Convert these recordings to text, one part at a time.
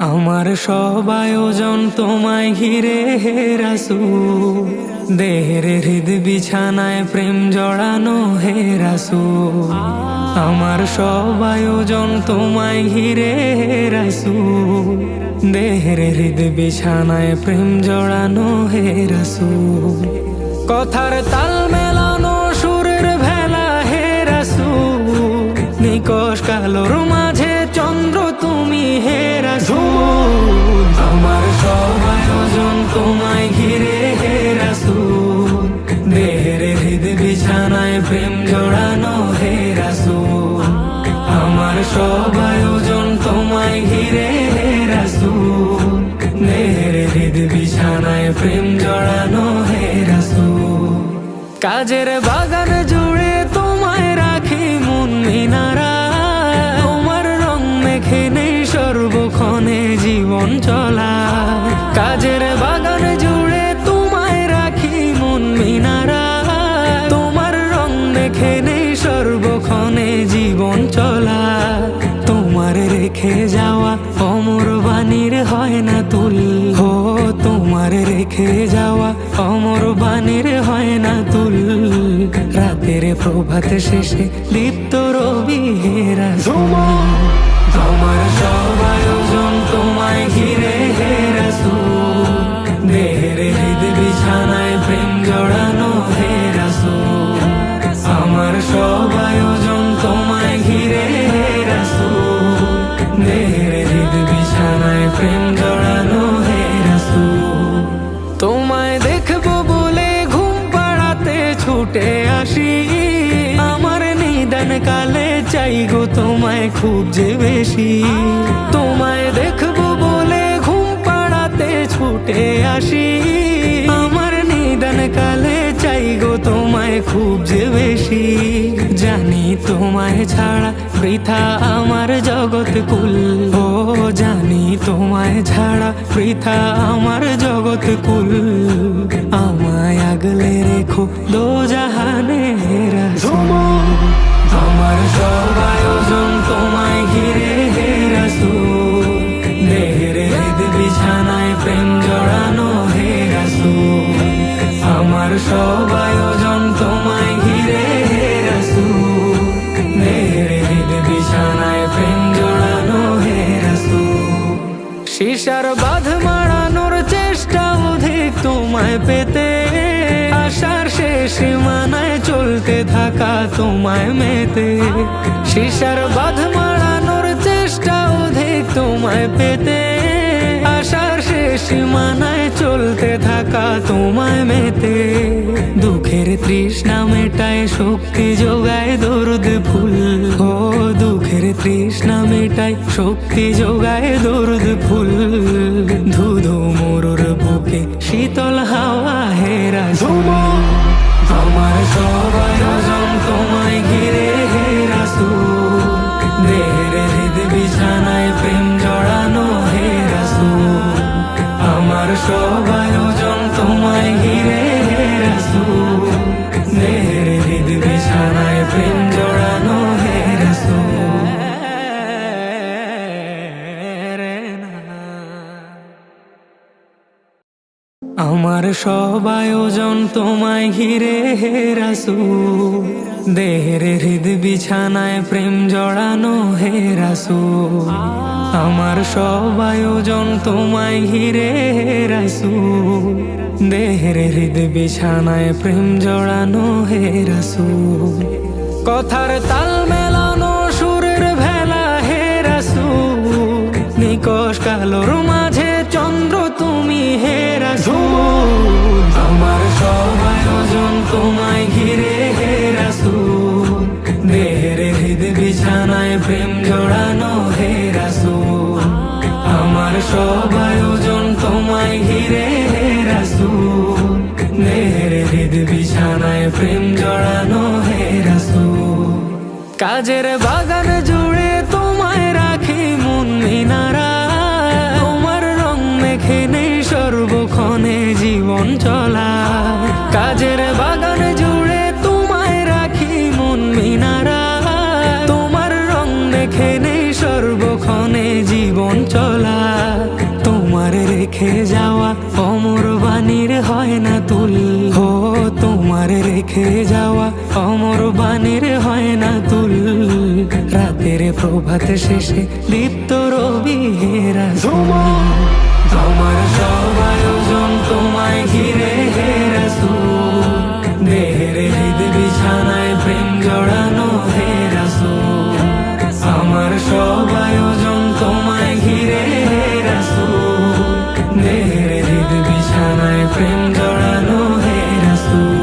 আমার সব আয়োজন তোমায় ঘিরে হে রাসূল, দেহের হৃদ বিছানায় প্রেম জড়ানো হে রাসূল। আমার সব আয়োজন তোমায় ঘিরে হে রাসূল, দেহের হৃদ বিছানায় প্রেম জড়ানো হে রাসূল। কথার তাল মেলানো সুরের ভেলা হে রাসূল, নিকশ কালোর মাঝে চন্দ্র তুমি হে রাসূল। আমার সব আয়োজন তোমায় ঘিরে হে রাসূল, দেহের হৃদ বিছানায় প্রেম জড়ানো হে রাসূল। আমার সব আয়োজন তোমায় ঘিরে হে রাসূল, দেহের হৃদ বিছানায় প্রেম জড়ানো হে রাসূল। কাজের বাগান জুড়ে তোমায় রাখি মন মিনারা, তোমার রং মেখে নেই সর্বক্ষণে জীবন চলা। কাজের বাগান জুড়ে তোমায় রাখি মন মিনারা, তোমার রং মেখে নেই সর্বক্ষণে জীবন চলা। তোমার রেখে যাওয়া অমর বাণীর হয় না তুল, হো তোমার রেখে যাওয়া অমর বাণীর হয় না তুল। রাতের প্রভাত শেষে দীপ্ত রবি হে রাসূল। আমার সব আয়োজন তোমায় ঘিরে হে রাসূল, দেহের হৃদ বিছানায় প্রেম জড়ানো হে রাসূল। আমার সব আয়োজন তোমায় ঘিরে হে রাসূল, দেহের হৃদ বিছানায় প্রেম জড়ানো হে রাসূল। তোমায় দেখবো বলে ঘুম পাড়াতে ছুটে আসি, আমার নিদান কালে চাই গো তোমায় খুব যে বেশি। তোমায় দেখবো বলে ঘুম পাড়াতে ছুটে আসি, আমার নিদান কালে চাই গো তোমায় খুব যে বেশি। জানি তোমায় ছাড়া বৃথা আমার জগৎ কুল, ও জানি তোমায় ছাড়া বৃথা আমার জগৎ কুল। আমায় আগলে রেখো দোজাহানে হে রাসূল। আমার সব আয়োজন তোমায় ঘিরে হে রাসূল, দেহের হৃদ বিছানায় প্রেম জড়ানো হে রাসূল। আমার সব আয়োজন তোমায় ঘিরে হে রাসূল, দেহের হৃদ বিছানায় প্রেম জড়ানো হে রাসূল। শিশার বাঁধ মারানোর চেষ্টা অধিক তোমায় পেতে, আশার শেষ সীমানায় চলতে থাকা তোমায় মেতে। শিশার বাঁধ মারানোর চেষ্টা অধিক তোমায় পেতে, আশার শেষ সীমানায় চলতে থাকা তোমায় মেতে। দুঃখের তৃষ্ণা মেটায় শক্তি যোগায় দরুদ ফুল, ও দুঃখের তৃষ্ণা মেটায় শক্তি যোগায় দরুদ ফুল। ধুধু মরুর বুকে শীতল হাওয়া হে রাসূল। আমার সব আয়োজন তোমায় ঘিরে হে রাসূল, দেহের হৃদ বিছানায় প্রেম জড়ানো হে রাসূল। আমার সব আয়োজন তোমায় ঘিরে হে রাসূল, দেহের হৃদ বিছানায় প্রেম জড়ানো হে রাসূল। আমার সব আয়োজন তোমায় ঘিরে হে রাসূল, দেহের হৃদ বিছানায় প্রেম জড়ানো হে রাসূল। আমার সব আয়োজন তোমায় ঘিরে হে রাসূল, দেহের হৃদ বিছানায় প্রেম জড়ানো হে রাসূল। কথার তাল মেলানো সুরের ভেলা হে রাসূল, নিকশ কালোর মাঝে চন্দ্র তুমি হে রাসূল। আমার সব আয়োজন তোমায় ঘিরে হে রাসূল, দেহের হৃদ বিছানায় প্রেম জড়ানো হে রাসূল। আমার সব আয়োজন তোমায় ঘিরে হে রাসূল, দেহের হৃদ বিছানায় প্রেম জড়ানো হে রাসূল। কাজের বাগান জুড়ে তোমায় রাখি মন মিনারা, তোমার রং মেখে নেই সর্বক্ষণে জীবন চলা। কাজের বাগান জুড়ে তোমায় রাখি মন মিনারা, তোমার রং মেখে নেই সর্বক্ষণে জীবন চলা। রেখে যাওয়া অমর বাণীর হয় না তুল। ও তোমার রেখে যাওয়া অমর বাণীর হয় না তুল। রাতের প্রভাত শেষে দীপ্ত রবি হে রাসূল। আমার সব আয়োজন তোমায় ঘিরে হে রাসূল। দেহের হৃদ বিছানায় প্রেম জড়ানো হে রাসূল। আমার সব আয়োজন তোমায় ঘিরে হে রাসূল। দেহের হৃদ বিছানায় প্রেম জড়ানো হে রাসূল।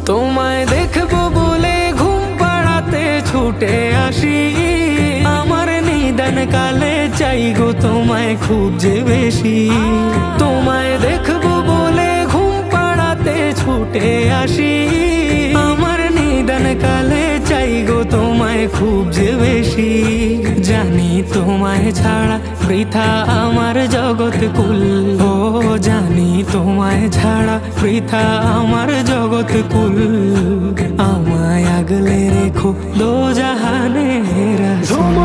তোমায় দেখবো বলে ঘুম পাড়াতে ছুটে আসি। আমার নিদান কালে চাই গো তোমায় খুব যে বেশি। তোমায় দেখবো বলে ঘুম পাড়াতে ছুটে আসি। আমার নিদান কালে চাই গো তোমায় খুব যে বেশি। জানি তোমায় ছাড়া বৃথা আমার জগৎ কুল। ও জানি তোমায় ছাড়া বৃথা আমার জগৎ কুল। আমায় আগলে রেখো দোজাহানে হে রাসূল।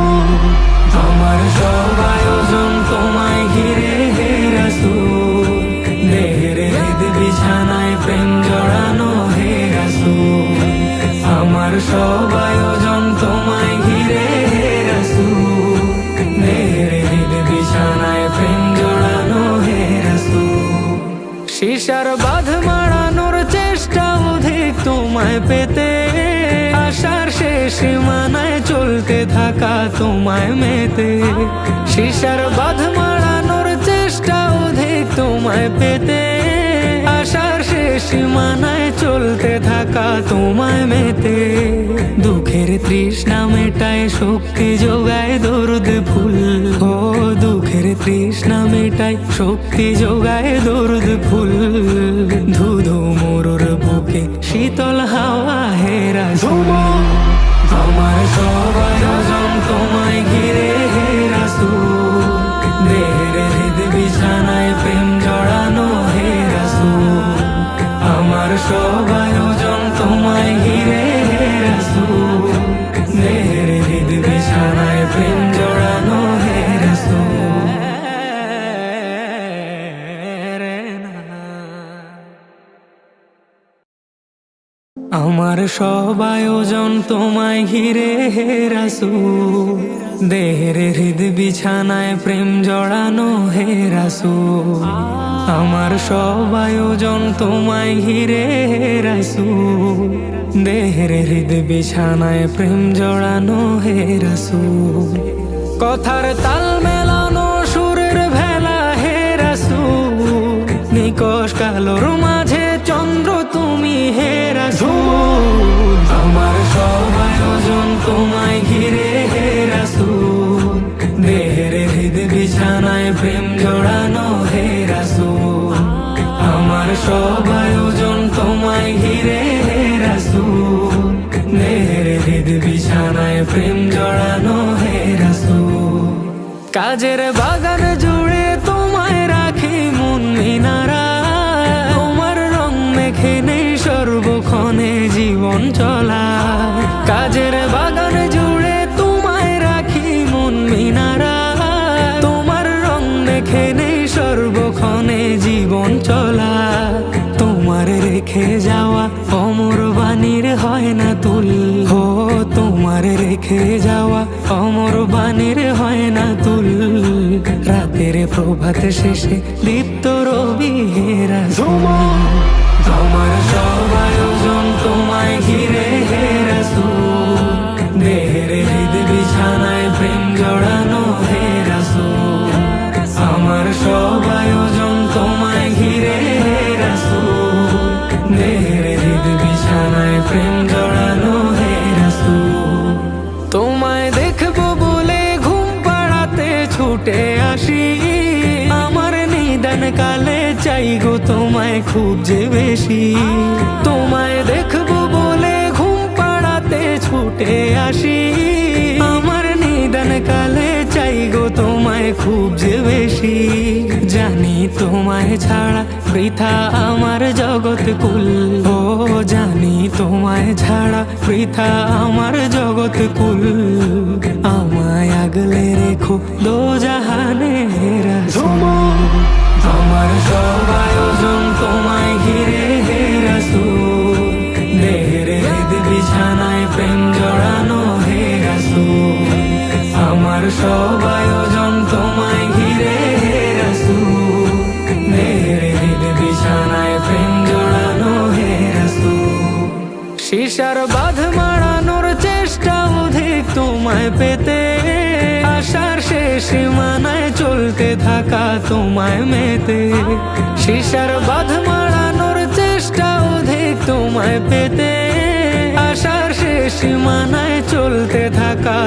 আমার সব আয়োজন তোমায় ঘিরে হে রাসূল। দেহের হৃদ বিছানায় প্রেম জড়ানো হে রাসূল। আমার সব আয়োজন তোমায় ঘিরে হে রাসূল। দেহের হৃদ বিছানায় প্রেম জড়ানো হে রাসূল। শিশার বাঁধ মারানোর চেষ্টা অধিক তোমায় পেতে। আশার শেষ সীমানায় চলতে থাকা তোমায় মেতে। শিশার বাঁধ মারানোর চেষ্টা অধিক তোমায় পেতে। আশার শেষ সীমানায় চলতে থাকা তোমায় মেতে। দুঃখের তৃষ্ণা মেটায় শক্তি যোগায় দরুদ ফুল। ও দুঃখের তৃষ্ণা মেটায় শক্তি যোগায় দরুদ ফুল। ধুধু মোরর বুকে শীতল হাওয়া হে রাসূল। আমার সব আয়োজন তোমায় ঘিরে হে রাসূল। দেহের হৃদ বিছানায় প্রেম জড়ানো হে রাসূল। আমার সব আয়োজন তোমায় ঘিরে হে রাসূল। দেহের হৃদ বিছানায় প্রেম জড়ানো হে রাসূল। আমার সব আয়োজন তোমায় ঘিরে হে রাসূল। দেহের হৃদ বিছানায় প্রেম জড়ানো হে রাসূল। আমার সব আয়োজন তোমায় ঘিরে হে রাসূল। দেহের হৃদ বিছানায় প্রেম জড়ানো হে রাসূল। কথার তাল মেলানো সুরের ভেলা হে রাসূল। নিকশ কালোর মাঝে চন্দ্র তুমি হে রাসূল। আমার সব আয়োজন তোমায় ঘিরে হে রাসূল। দেহের হৃদ বিছানায় প্রেম জড়ানো হে রাসূল। আমার সব আয়োজন তোমায় ঘিরে হে রাসূল। দেহের হৃদ বিছানায় প্রেম জড়ানো হে রাসূল। কাজের বাগান জুড়ে তোমায় রাখি মন মিনারা। তোমার রং মেখে নেই সর্বক্ষণে জীবন চলা। কাজের বাগান জুড়ে তোমায় রাখি মন মিনারা। তোমার রং মেখে নেই সর্বক্ষণে জীবন চলা। তোমার রেখে যাওয়া অমর বাণীর হয় না তুল। ও তোমার রেখে যাওয়া অমর বাণীর হয় না তুল। রাতের প্রভাত শেষে দীপ্ত রবি হে রাসূল। আমার সব আয়োজন তোমায় ঘিরে হে রাসূল। দেহের হৃদ বিছানায় প্রেম জড়ানো হে রাসূল। আমার সব আয়োজন তোমায় ঘিরে হে রাসূল। দেহের হৃদ বিছানায় প্রেম জড়ানো হে রাসূল। তোমায় দেখবো বলে ঘুম পাড়াতে ছুটে আসি। আমার নিদান কালে চাই গো তোমায় খুব যে বেশি। তোমায় দেখবো বলে ঘুম পাড়াতে ছুটে আসি। আমার নিদান কালে চাই গো তোমায় খুব যে বেশি। জানি তোমায় ছাড়া বৃথা আমার জগৎ কুল। ও জানি তোমায় ছাড়া বৃথা আমার জগৎ কুল। আমায় আগলে রেখো দোজাহানে হে রাসূল। সব আয়োজন তোমায় ঘিরে হে রাসূল, দেহের হৃদ বিছানায় প্রেম জড়ানো হে রাসূল। শিশার বাঁধ মাড়ানোর চেষ্টা অধিক তোমায় পেতে, আশার শেষ সীমানায় চলতে থাকা তোমায় মেতে। শিশার বাঁধ মাড়ানোর চেষ্টা অধিক তোমায় পেতে, আশার শেষ সীমানায় চলতে থাকা